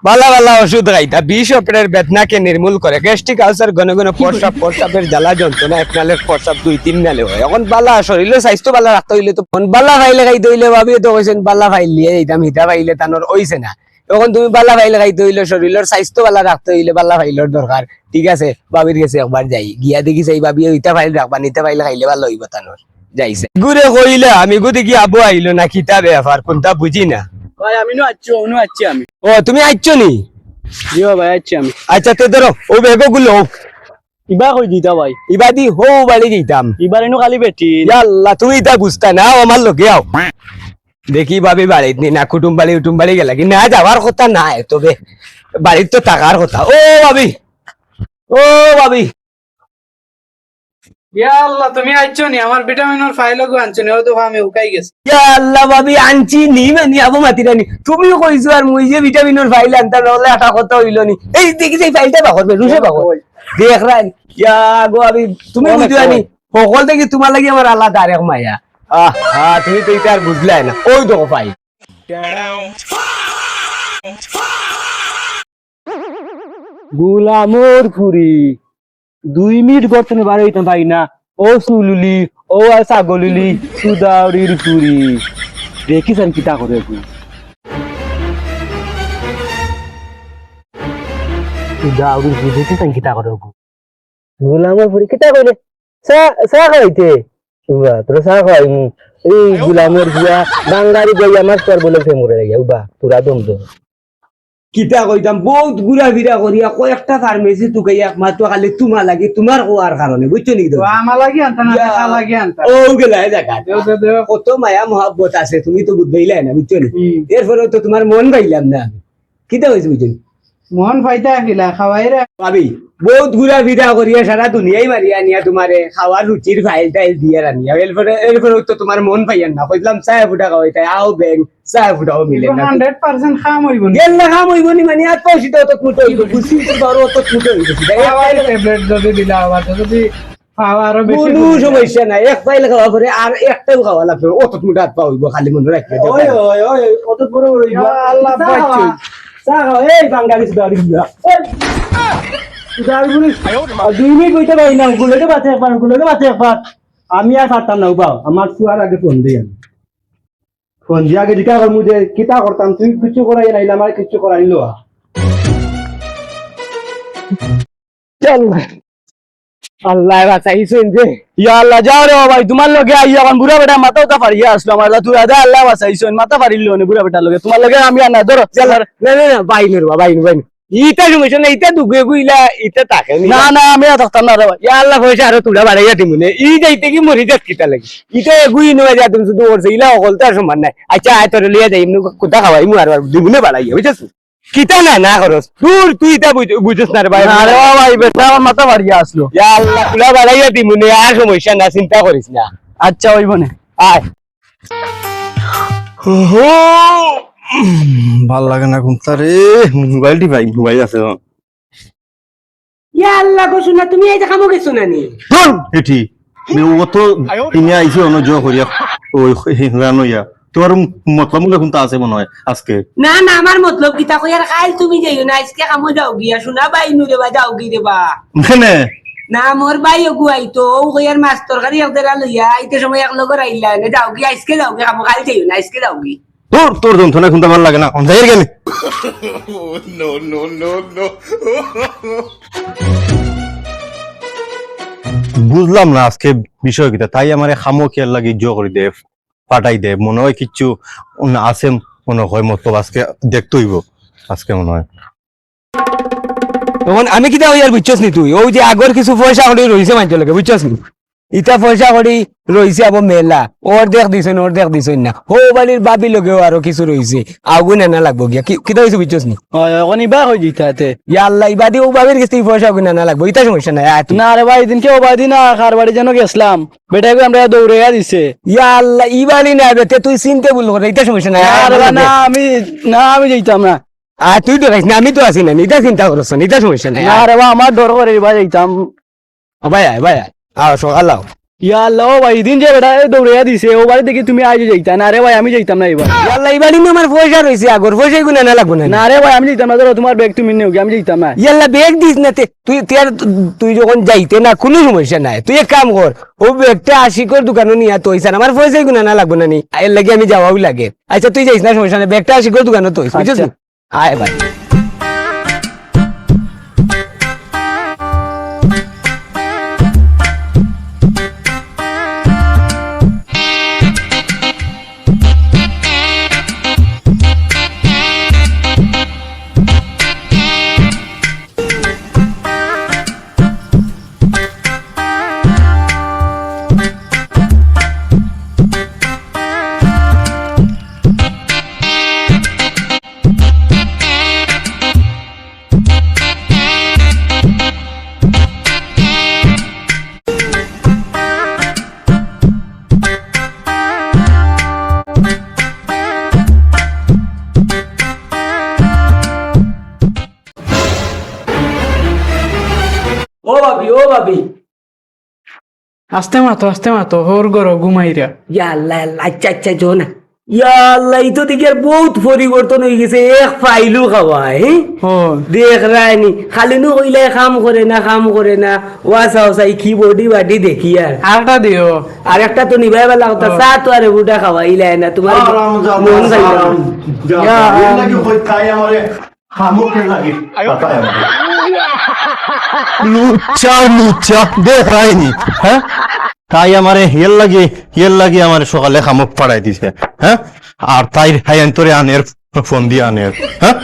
ভালো ভালো ওষুধ খাইতা 20 অপরের বেদনাকে নির্মূল করে গ্যাস্ট্রিক আলসার ঘন ঘন প্রস্রাবের জ্বালা যন্ত্রণা এক নালের প্রস্রাব 2-3 নালে হয় এখন বালা শরীরে স্বাস্থ্য বালা রাখতে হইলে তো বালা খাইলে খাইতে হইলে ভাবিও তো কইছেন বালা খাইলে এইদাম হিতা পাইলে তানোর হইছে না এখন তুমি বালা খাইলে খাইতে হইলে শরীরের স্বাস্থ্য বালা রাখতে হইলে বালা খাইলের দরকার ঠিক আছে ভাবির কাছে একবার যাই গিয়া দেখি সেই ভাবি ওইটা ফাইল রাখবা নিতে পাইলে খাইলে ভালো হইব তানোর যাইছে গুরে কইলা আমি গুদি কি আবু আইলো না কিতাব ব্যাপার কোনটা বুঝি না ভাই আমি নো আচ্ছি আমি ও তুমি আইছো নি জিও ভাই আচ্ছি আমি আচ্ছা তো ধরো ও বেগো গুলো ইবা কই দিতা ভাই ইবাদি হো বাড়ি দিতাম ইবার এনো খালি বেটি আল্লাহ তুমি তা বুঝতা না আমার লোকে আও দেখি ভাবি বাড়িত নি না কুটুম বাড়ি গেলা কি না যাওয়ার কথা না তবে বাড়ির তো থাকার কথা ও ভাবি ইয়া আল্লাহ তুমি আইছো নি আমার ভিটামিনের ফাইল গো আনছো নি ও তো আমি উকাই গেছি ইয়া আল্লাহ ভাবি আনছি নি মানে আবু মাতিরানি তুমিও কইছো আর মুই যে ভিটামিনের ফাইল আনতা নলে আটা কথা হইল নি এই দেখি সেই ফাইলটা বাকর রুশে বাকর দেখ রাই ইয়া গো ভাবি তুমি বুঝানি সকল থেকে তোমার লাগি আমার আলাদা আরেক মায়া তুমি তো এটা আর বুঝলাই না ওই দেখো ফাইল গুলামর পুরি 2 মিনিট গর্তনে বার হইতাম ভাই না ও সুলুলি ও আর ছাগলুলি সুদাউরির পুরি দেখিছেন কিতা করে তুই সুদাউরির পুরি দেখিছেন কিতা করে গুলামের পুরি কিতা কইলে চা খাইতে তোরা চা খাইনি এই গুলামের গিয়া বাঙ্গারি গইয়া মাছ কর বলেছে মরে গিয়া উবা তোরা দম দম কিতা কইতাম বহুত ঘুরা ফিরা করিয়া কয়েকটা ফার্মেসি টুকাইয়া মাত্র খালি তোমার লাগি তোমার কোয়ার কারণে বুঝছো নি তো আমার লাগি আনতা না টাকা লাগি আনতা ও গেলা দেখা কত মায়া মহাব্বত আছে তুমি তো বুঝবাইলাই না বুঝছো নি এরপরে তো তোমার মন পাইলাম না আমি কিতা হয়েছে বুঝছো মন ফাইতা গিলা খাওয়াই রে ভাবি বহুত ঘুরা ফিরা করিয়া সারা দুনিয়াই মারিয়া নিয়া তোমারে খাওয়ার রুচির ফাইল টাইল দিয়ে রানিয়া এরপরে তো তোমার মন পাইয়ান না কইলাম চায় ফুটা খাওয়াইতাই আও ব্যাং চায় ফুটাও মিলে না 100% খাম হইব না গেল না খাম হইব নি মানে আর পয়সা তো মুটো হইব বুঝছি তো বড় তো মুটো হইব খাওয়াই ট্যাবলেট যদি দিলা আবার যদি খাওয়া আরো বেশি কোনো সমস্যা নাই এক ফাইল খাওয়া পরে আর একটাও খাওয়া লাগবে অত মুটা হাত পাওয়া হইব খালি মনে রাখবে ওই অত বড় হইব আল্লাহ বাঁচো চা খাও এই বাঙালি সুদারি দিয়া দুই মিনিট কইতে পারি না গুলোকে বাঁচে একবার আমি আর পারতাম না বাবা আমার শুয়ার আগে ফোন দিই আমি ফোন দিয়ে আগে জিজ্ঞাসা করবো যে কিতা করতাম তুই কিছু করাই নাইলে আমার কিছু করাইলো চল আল্লাহ বাঁচাইছেন যে ইয়া আল্লাহ যাও রে ভাই তোমার লগে আই এখন বুড়া বেটা মাথা উঠা পারিয়া আসলো আমার তুই আদা আল্লাহ বাঁচাইছেন মাথা পারিল না বুড়া বেটার লগে তোমার লগে আমি আর না ধরো না বাইনের বাইন ইটা সমস্যা না ইটা দুগে গুইলা ইটা তাকে না না আমি আর থাকতাম না রে ভাই ইয়া আল্লাহ পয়সা আরো তুলা বাড়াইয়া দিমুনে ই যাইতে কি মরি যাত কিতা লাগি ইটা গুই নয় যা তুমি শুধু ওরছে ইলা অকলতা সমান নাই আচ্ছা আয় তোর লিয়া যাই ইমনু কোথা খাওয়াই মু আর দিমুনে বাড়াইয়া বুঝছস কিতা না করস দূর তুই ইটা বুঝছস না রে ভাই আরে ভাই বেটা আমার মাথা পারিয়া আসলো ইয়া আল্লাহ তুলা বাড়াইয়া দিমুনে আর সমস্যা না চিন্তা করিস না আচ্ছা হইব না আয় ভাল লাগে না ঘুমতা রে মোবাইলটি ভাই মোবাইল আছে ইয়া আল্লাহ গো শুনা তুমি এই কামো গেছো না নি এটি ও তো তিনি আইছে অন্য জয় করিয়া ওই রানো ইয়া তোর মতলব মনে ঘুমতা আছে মনে হয় আজকে না আমার মতলব কিতা কইয়ার কাল তুমি যাইও না আজকে কামো যাও গিয়া শুনা বাইনু রে বা যাও গি রে বা কেনে না মোর বাই গুয়াই তো কইয়ার মাছ তরকারি একদারা লইয়া আইতে সময় এক লগর আইলা না যাও গি আজকে যাও গি কামো কাল যাইও না আজকে যাও গি তোর যন্ত্রণা ঘুমতা ভাল লাগে না যাই গেলে বুঝলাম না আজকে বিষয় কিটা তাই আমার খামো খেয়াল লাগে জো করে দে পাঠাই দে মনে হয় কিচ্ছু আছে মনে হয় মতলব আজকে দেখতে হইব আজকে মনে হয় তখন আমি কিতা হইয়ার বুঝছস নি তুই ওই যে আগর কিছু পয়সা করি রইছে মাইজ লাগে বুঝছস নি ইটা পয়সা করি রইছে আবার মেলা ওর দেখ দিছই না হো বাড়ির বাবি লগেও আরো কিছু রইছে আগুন এনা লাগবো গিয়া কিতা হইছে বুঝছস নি এখন ইবা হয়ে যেতে ইয়া আল্লাহ ইবাদি ও বাবির কাছে পয়সা আগুন এনা লাগবো ইটা সমস্যা নাই না রে ভাই দিনকে ও বাদি না কার বাড়ি যেন গেছিলাম বেটাকে আমরা দৌড়াইয়া দিছে ইয়া আল্লাহ ইবানি না বেতে তুই চিনতে বললো করে ইটা সমস্যা নাই আমি যাইতাম না তুই তো না আমি তো আছি না ইটা চিন্তা করছ ইটা সমস্যা নাই না রে আমার ডর করে ভাই যাইতাম ভাই আয় আও সকাল আও ইয়া আল্লাহ ভাই দিন যে বেটা দৌড়াইয়া দিছে ও বাড়ি দেখি তুমি আজ যাইতা না রে ভাই আমি যাইতাম না এবার ইয়াল্লা এবার কিন্তু আমার পয়সা রয়েছে আগর পয়সা গুলো না লাগবো না না রে ভাই আমি যাইতাম না ধরো তোমার ব্যাগ তুমি নেও আমি যাইতাম না ইয়াল্লা বেগ দিস না তুই যখন যাইতে না কোনো সমস্যা নাই তুই এক কাম কর ও ব্যাগটা আশিকর দোকানে নিয়ে তৈছেন আমার পয়সা গুলো না লাগবো না নি এর লাগে আমি যাওয়াও লাগে আচ্ছা তুই যাইস না সমস্যা নাই ব্যাগটা আশিকর দোকানে তৈছ বুঝছিস আয় ভাই ও ভাবি আস্তে মাতো হোর গরো ঘুমাইরা ইয়াল্লা আচ্ছা আচ্ছা জো না ইয়াল্লা এই তো দেখি আর বহুত পরিবর্তন হয়ে গেছে এক ফাইলু খাওয়ায় ও দেখ রায়নি খালি নু কইলে কাম করে না ওয়াসা ওসাই কি বডি বাডি দেখি আর আরেকটা দিও আর একটা তো নিভাই বেলা কথা চা তো আরে বুটা খাওয়াইলে না তোমার মন যাইলো লুচ্চা দেখ রাইনি হ্যাঁ তাই আমারে হেল লাগে আমার সকালে খামুক পাড়াই দিছে হ্যাঁ আর তাই হাই আন্তরে আনের ফোন দিয়ে আনের হ্যাঁ